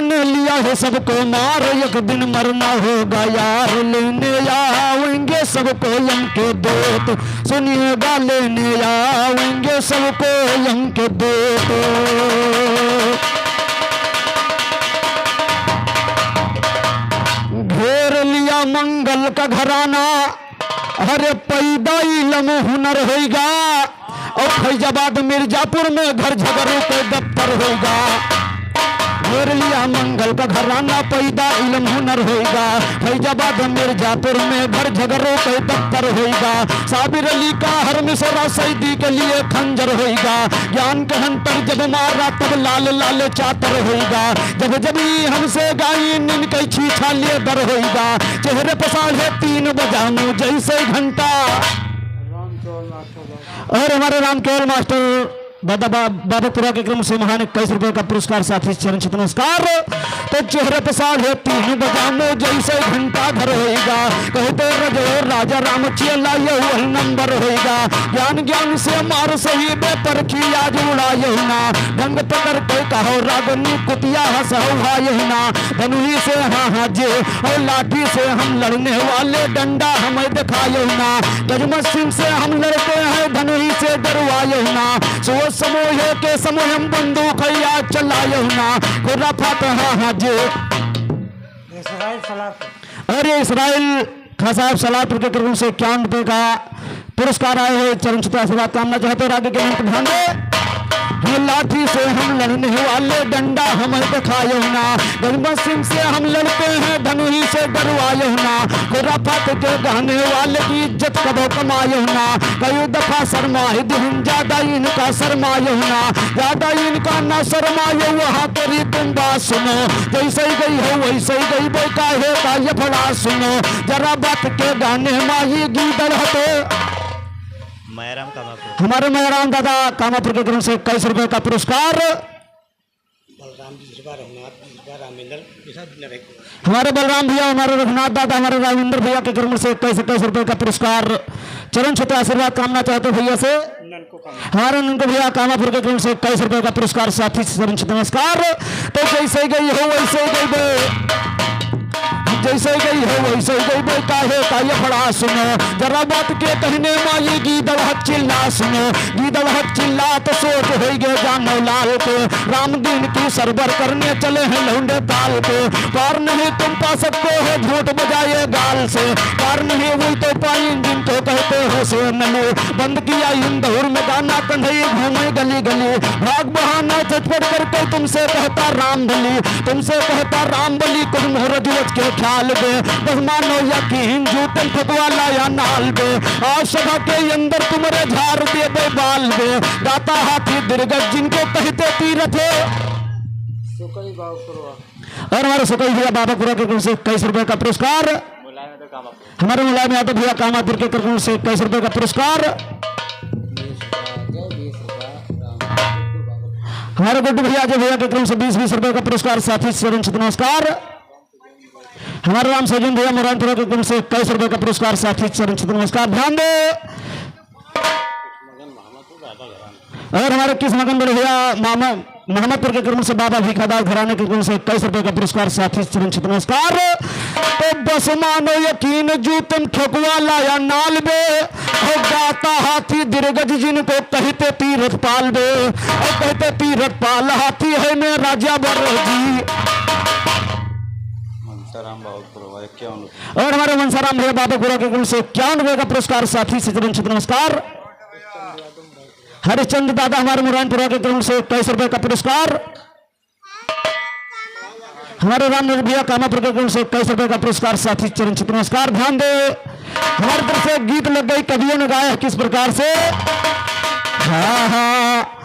ने लिया है सबको मार, एक दिन मरना होगा यार, लेने आएंगे सबको यम के दूत, सुनिएगा लेने आएंगे सबको यम के दूत। घेर लिया मंगल का घराना, अरे पैदा इलम हुनर होगा, और फैजाबाद मिर्जापुर में घर झगड़ों के दफ्तर होगा। घेर लिया मंगल का घराना, पैदा इल्म हुनर होगा, फैजाबाद मिर्जापुर में घर झगड़ों के दफ्तर होगा। साबिर अली का हर मिसरा सईदी के लिए खंजर होगा, ज्ञान के हंतर जब मारा तब लाल लाल चातर होगा। जब जब हमसे गाई नींद कई छीछा लिए दर होगा, चेहरे पर 3:30 बजाऊं जैसे घंटा। और हमारे राम केवल मास्टर बाबापुरा के क्रम से महान 21 रुपए का पुरस्कार, साथी चरण चित नमस्कार। तो चेहरे पर 3:30 बजानो जैसे घंटा घर होगा, कहते रजो राजा राम चेला ये वही नंबर होगा। ज्ञान ज्ञान से मार सही बेपरखी आज उड़ायो ना, ढंग पकड़ के कहो रागनी कुतिया हंसवायो ना। धनुही से हाँ हाँ जे और लाठी से हम लड़ने वाले, डंडा हमें दिखायो ना। गजमत सिंह से हम लड़ते हैं, धनुही से डरवायो ना। सोच समूह के समूह हम बंदूक याद चलायो ना। खुराफात हाँ हाँ जे अरे इसराइल खां साहब सलाहपुर के क्रम से 51 रुपए का पुरस्कार आए हुए, चरण चित आशीर्वाद कामना चाहते आगे के अंत ध्यान दे। लाठी से हम लड़ने वाले, डंडा हमें दिखायो ना। गजमत सिंह से हम लड़ते हैं, धनुही से डरवायो ना। खुराफात के गाने वाले की इज्जत कबो कमायो ना। कई दफा शर्माए दिन ज्यादा इनका शर्मायो ना, ज्यादा इनका ना शर्मायो। वहाँ तेरी तुम बात सुनो, जैसे गई हो वैसे गई बेका है का ये फड़ा सुनो। जरा बात के गाने माही गीदड़ हटे हमारे मैराम दादा कामापुर के क्रम से 21 रुपए का पुरस्कार। हमारे बलराम भैया, हमारे रघुनाथ दादा, हमारे राविंद्र भैया के क्रम से 21 रुपए का पुरस्कार, चरण छुटे आशीर्वाद कामना चाहते भैया से। हमारे ननको भैया कामापुर के क्रम से 21 रुपए का पुरस्कार, साथी चरण छुटे नमस्कार। तो जैसे गई हो वैसे गई जैसे गई हो वैसे गई बेटा है का ये बड़ा सुनो। जरा बात के कहने माई गीदड़ हक चिल्ला सुनो। गीदड़ हक चिल्ला तो सोच हो गए जानो लाल के, राम दिन की सरबर करने चले हैं लौंडे ताल के। पार नहीं तुम पा सकते हो झूठ बजाए गाल से, पार नहीं हुई तो पाई जिनको कहते हो से नलो। बंद किया इंदौर में गाना, कन्हई घूमे गली गली, भाग बहाना चटपट करके तुमसे कहता राम बली, तुमसे कहता राम बली। कुछ मुहूर्त के ख्याल बे, बस मानो यकीन जूतन ठुकवा लाया नाल बे। आज सभा के अंदर तुम्हारे झाड़ दे दे बाल बे, दाता हाथी दिरगज जिनको कहते तीरथ। और हमारे सुकई भैया बाबापुरा के क्रम से 21 रुपए का पुरस्कार। हमारे मुलायम यादव भैया कामापुर के क्रम से 21 रुपए का पुरस्कार। हमारे गुड्डू भैया अजय भैया के क्रम से 20-20 रुपए का पुरस्कार, साथी चरण चित नमस्कार। हमारे राम सजन भैया मुरानपुरा के क्रम से 21 रुपए का पुरस्कार, साथी चरण चित नमस्कार। ध्यान दे। और हमारे किस मगन बड़े भैया मामा मोहम्मदपुर के क्रम से बाबा भिखादार घराने के क्रम से 21 रुपए का पुरस्कार, साथी चरण चित नमस्कार। तो बस मानो यकीन जूतन ठोकवा लाया नाल बे, और गाता हाथी दिरगज जिनको कहते तीरथ पाल बे, और कहते तीरथ पाल हाथी है मैं राजा बरोजी। और हमारे मनसाराम भैया बाबापुरा के क्रम से 51 रुपए का पुरस्कार, साथी से चरण चित नमस्कार। हरिश्चंद्र दादा हमारे मुरानपुरा के क्रम से 21 रुपए का पुरस्कार। हमारे राम भैया कामापुर के क्रम से 21 रुपए का पुरस्कार, साथी चरण चित नमस्कार। ध्यान दे। हमारी तरफ से गीत लग गई, कवियों ने गाया किस प्रकार से। हाँ हाँ